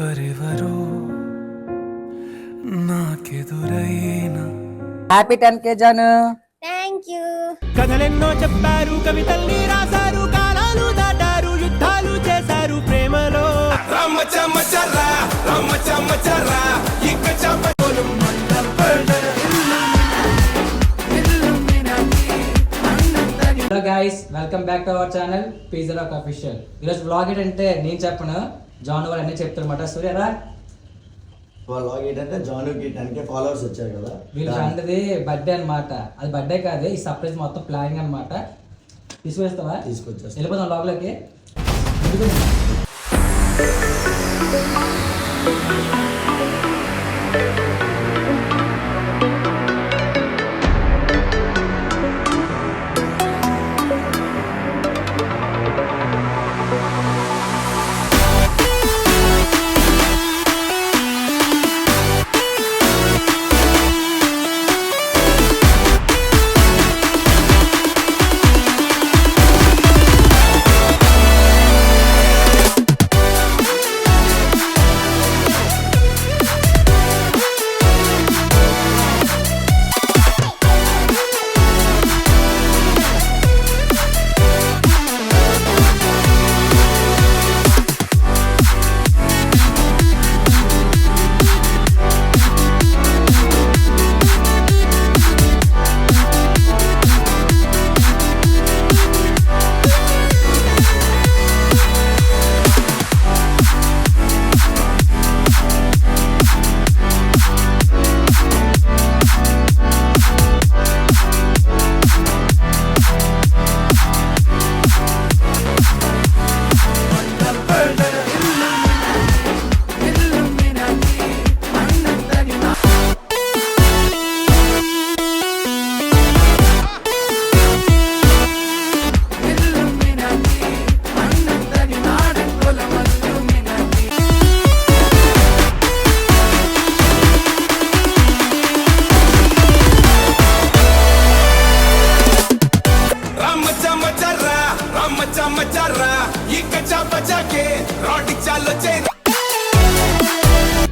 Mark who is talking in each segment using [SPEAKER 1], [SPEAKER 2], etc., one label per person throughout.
[SPEAKER 1] ఎవరెవరో నాకెదురైనా
[SPEAKER 2] happy 10K Janu.
[SPEAKER 3] Thank you.
[SPEAKER 1] కథలెన్నో చెప్పారు, కవితల్ని రాశారు, కాలాలు దాటారు, యుద్ధాలు చేశారు ప్రేమలో.
[SPEAKER 2] Hello guys, welcome back to our channel pizza rock official. ఈరోజు బ్లాగ్ ఏంటంటే నేను చెప్పను, జాన్ వాళ్ళు అన్నీ చెప్తారన్నమాట. సూర్యరా
[SPEAKER 4] బ్లాగ్ ఏంటంటే జానుకి 10K ఫాలోవర్స్ వచ్చారు కదా,
[SPEAKER 2] వీళ్ళ ఫ్రెండ్ది బర్త్డే అనమాట. అది బర్త్డే కాదు, ఈ సర్ప్రైజ్ మొత్తం ప్లానింగ్ అనమాట. తీసుకొస్తావా?
[SPEAKER 4] తీసుకొచ్చేసి
[SPEAKER 2] వెళ్ళిపోతాం లోపలికి.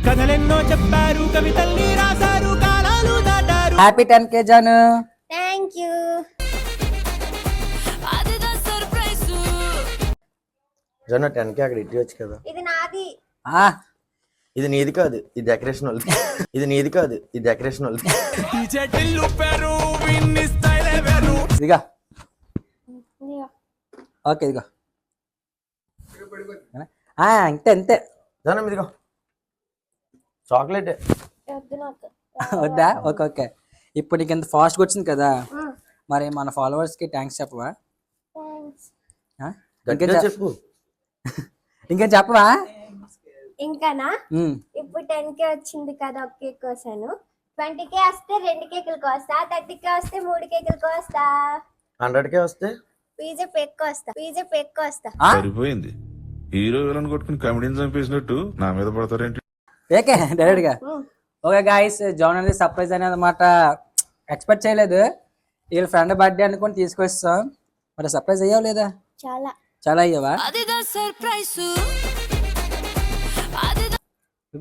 [SPEAKER 1] కథలెన్నో చెప్పారు, కవితల్ని రాశారు, కాలాలు దాటారు.
[SPEAKER 2] Happy 10K Janu.
[SPEAKER 3] Thank you.
[SPEAKER 4] Janu 10K అక్కడ ఇచ్చి కదా.
[SPEAKER 3] ఇది నాది.
[SPEAKER 4] ఇది నీది కాదు, ఇది డెకరేషన్ వాళ్ళది. ఇది నీది కాదు, ఇది డెకరేషన్ వాళ్ళది.
[SPEAKER 2] ఇదిగా ఓకే, ఇదిగో అంతే అంతే.
[SPEAKER 4] జాను ఇదిగో చాక్లెట్.
[SPEAKER 3] వద్దు నాకు.
[SPEAKER 2] వద్దా? Okay okay. ఇప్పుడు నీకు ఎంత ఫాస్ట్గా వచ్చింది కదా, మరి మన ఫాలోవర్స్కి థ్యాంక్స్ చెప్పవా?
[SPEAKER 3] థ్యాంక్స్.
[SPEAKER 4] గట్టిగా చెప్పు.
[SPEAKER 2] ఇంకేం చెప్పవా?
[SPEAKER 3] ఇంకానా? ఇప్పుడు 10K వచ్చింది కదా, ఒక కేక్ కోసాను. 20K వస్తే 2 కేకులు కోస్తా, 30K వస్తే 3 కేకులు కోస్తా,
[SPEAKER 4] 100K వస్తే
[SPEAKER 3] పిజ్జా పెక్ కోస్తా.
[SPEAKER 5] సరిపోయింది. హీరో విలన్ కొట్టుకుని కమెడీని చంపేసినట్టు నా మీద పడతారేంటి?
[SPEAKER 2] ఓకే డైరెక్ట్ గా. ఓకే గాయస్, జాన్ అనేది సర్ప్రైజ్ అనేది అనమాట. ఎక్స్పెక్ట్ చేయలేదు, వీళ్ళ ఫ్రెండ్ బర్త్డే అనుకుని తీసుకొస్తాం. మరి సర్ప్రైజ్ అయ్యావు లేదా?
[SPEAKER 3] చాలా
[SPEAKER 2] చాలా అయ్యావా?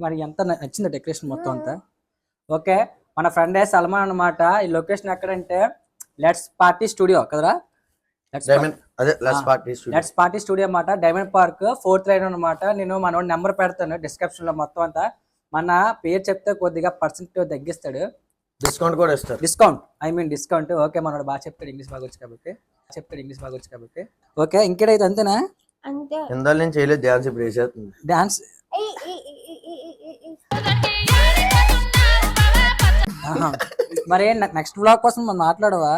[SPEAKER 2] మరి ఎంత నచ్చింది డెకరేషన్ మొత్తం అంతా? ఓకే, మన ఫ్రెండ్ సల్మాన్ అనమాట. ఈ లొకేషన్ ఎక్కడంటే లెట్స్ పార్టీ స్టూడియో కదరా? లెట్స్ పార్టీ స్టూడియో అన్నమాట, డైమండ్ పార్క్ 4th లైన్ అనమాట. నేను మన నెంబర్ పెడతాను డిస్క్రిప్షన్ లో. మొత్తం అంతా మన పేరు చెప్తే కొద్దిగా పర్సెంట్ తగ్గిస్తాడు,
[SPEAKER 4] డిస్కౌంట్ కూడా ఇస్తారు.
[SPEAKER 2] డిస్కౌంట్. ఓకే, మనోడు బాగా చెప్తాడు, ఇంగ్లీష్ బాగా వచ్చు కాబట్టి. ఓకే, ఇంకేడైతే అంతేనా?
[SPEAKER 3] అంతే.
[SPEAKER 4] ఇందాల నేను చేయలేదు డాన్స్, ఇప్పుడు వేసేస్తుంది
[SPEAKER 2] డాన్స్. మరి నెక్స్ట్ బ్లాగ్ కోసం మనం మాట్లాడవా?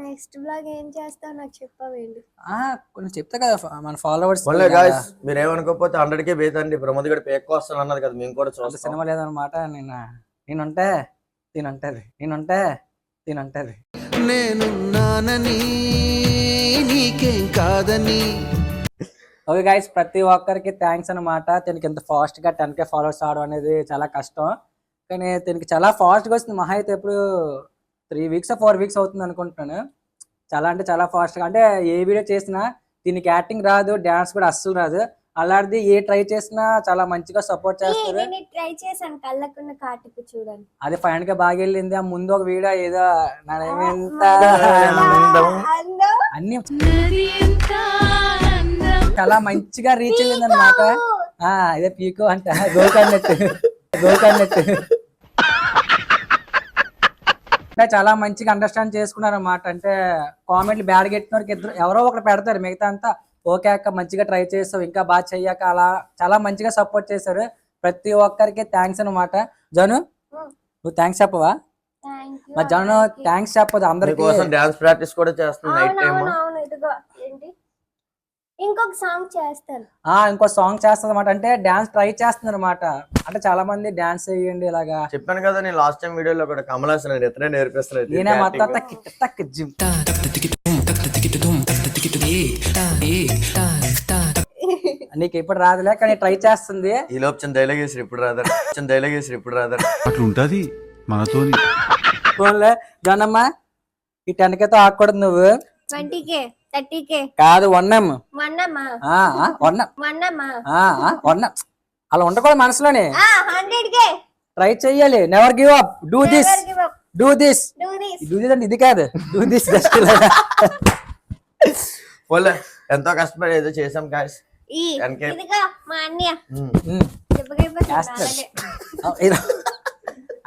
[SPEAKER 3] నెక్స్ట్ బ్లాగ్ ఏం చేస్తావు నాకు చెప్పవేంటి?
[SPEAKER 2] కొంచెం చెప్తా కదా మన ఫాలోవర్స్.
[SPEAKER 4] మీరు ఏమనుకోకపోతే 100K వేతండి, ప్రమోద్ గడి పేక్ వస్తాను అన్నది కదా, మేము కూడా చూస్తాం.
[SPEAKER 2] సినిమా లేదనమాట. నేనుంటే తినంటది.
[SPEAKER 1] నేనున్నానని నీకేం కాదని.
[SPEAKER 2] ఓకే గైస్, ప్రతి ఒక్కరికి థ్యాంక్స్ అనమాట. దీనికి ఇంత ఫాస్ట్ గా 10K ఫాలోవర్స్ అవడం అనేది చాలా కష్టం, కానీ దీనికి చాలా ఫాస్ట్ గా వస్తుంది. మహా అయితే ఇప్పుడు 3 weeks 4 weeks అవుతుంది అనుకుంటున్నాను. చాలా అంటే చాలా ఫాస్ట్ గా. అంటే ఏ వీడియో చేసినా దీనికి యాక్టింగ్ రాదు, డాన్స్ కూడా అస్సలు రాదు. అలాంటిది ఏ ట్రై చేసినా చాలా మంచిగా సపోర్ట్ చేస్తారు.
[SPEAKER 3] నేను ట్రై చేశాను కళ్ళకున్న కాటుకు చూడండి.
[SPEAKER 2] అది ఫైనల్ గా బాగా వెళ్ళింది. ఆ ముందు ఒక వీడియో ఏదో నానేంత అన్ని చాలా మంచిగా రీచ్ అయింది అనమాట. ఇదే పీకో అంట గోకన్నట్టు అంటే చాలా మంచిగా అండర్స్టాండ్ చేసుకున్నారు అన్నమాట. అంటే కామెంట్లు బ్యాడ్ పెట్టినోరికి ఇద్దరు ఎవరో ఒకరు పెడతారు, మిగతా అంతా ఓకే అక్క మంచిగా ట్రై చేస్తావు ఇంకా బాగా చెయ్యాక అలా చాలా మంచిగా సపోర్ట్ చేశారు. ప్రతి ఒక్కరికి థ్యాంక్స్ అనమాట. జను నువ్వు థ్యాంక్స్ చెప్పవా? మరి జను థ్యాంక్స్ చెప్పదు అందరికి.
[SPEAKER 4] డాన్స్ ప్రాక్టీస్ కూడా చేస్తుంది నైట్ టైం.
[SPEAKER 3] ఇంకొక సాంగ్ చేస్తాను.
[SPEAKER 2] ఇంకో సాంగ్ చేస్తుంది అనమాట. అంటే డాన్స్ ట్రై చేస్తుంది అనమాట. అంటే చాలా మంది డాన్స్ చేయండి ఇలాగా
[SPEAKER 4] చెప్పాను కదా నేను లాస్ట్ టైం వీడియోలో కూడా కమల్ హాసన్ ఇతనే నేర్పిస్తున్నాడు.
[SPEAKER 2] నేనే మొత్తం జిమ్ నీకు ఇప్పుడు రాదులే కానీ ట్రై చేస్తుంది.
[SPEAKER 4] ఈ లోపు డైలాగ్ వేసి ఇప్పుడు రాదా
[SPEAKER 5] అట్లా ఉంటది మనతోని.
[SPEAKER 2] ఫోన్లే జనమ్మా ఈ 10Kతో ఆడకూడదు నువ్వు.
[SPEAKER 3] 20K 30K
[SPEAKER 2] కాదు 1M అలా ఉండకూడదు మనసులోనే.
[SPEAKER 3] 100K
[SPEAKER 2] ట్రై చెయ్యాలి. Never give up. Do this అంటే ఇది కాదు. డూ దిస్ జస్ట్
[SPEAKER 4] పోలే ఎంతో కష్టపడి ఏదో చేసాం గాయ్స్.
[SPEAKER 3] ఇదిగో మా అన్నయ్య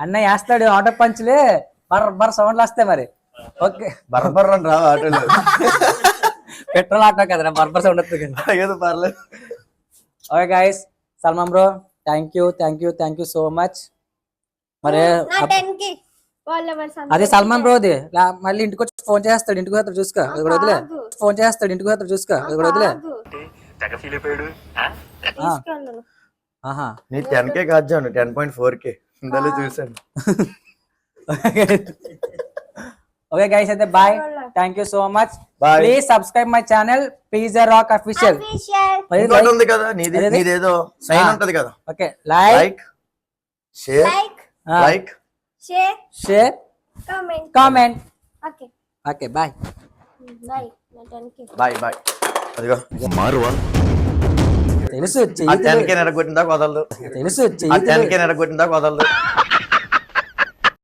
[SPEAKER 2] అన్న వేస్తాడు ఆటో పంచులే బర్ర సౌండ్లు వస్తాయి మరి. ఓకే
[SPEAKER 4] బర్బర్ అని రావు ఆటోలో.
[SPEAKER 2] పెట్రోల్ ఆటో కదా బర్బర్ సౌండ్ వస్తుంది కదా.
[SPEAKER 4] ఏదో పర్లేదు.
[SPEAKER 2] Okay guys Salman bro thank you so much. మరి అదే సల్మాన్ బ్రోది మళ్ళీ ఇంటికి వచ్చి ఫోన్ చేస్తాడు. ఇంటికి పోతాడు చూసుకో అది కూడా వదిలే. ఫోన్ చేస్తాడు ఇంటికి పోతాడు చూసుకో అది కూడా వదిలే.
[SPEAKER 4] నీ 10K కాదు జాను 10.4K ఇందులో చూసాను.
[SPEAKER 2] ఓకే గైస్ అయితే bye. Thank you so much. Please subscribe my channel pizza rock official.
[SPEAKER 4] ఉంది కదా నీదేదో సైన్ ఉంటది కదా.
[SPEAKER 2] Okay like
[SPEAKER 4] share
[SPEAKER 2] comment. Okay bye.
[SPEAKER 4] అదిగో
[SPEAKER 2] తెలుసు
[SPEAKER 4] 10K నెరగొట్టిందా వదలదు.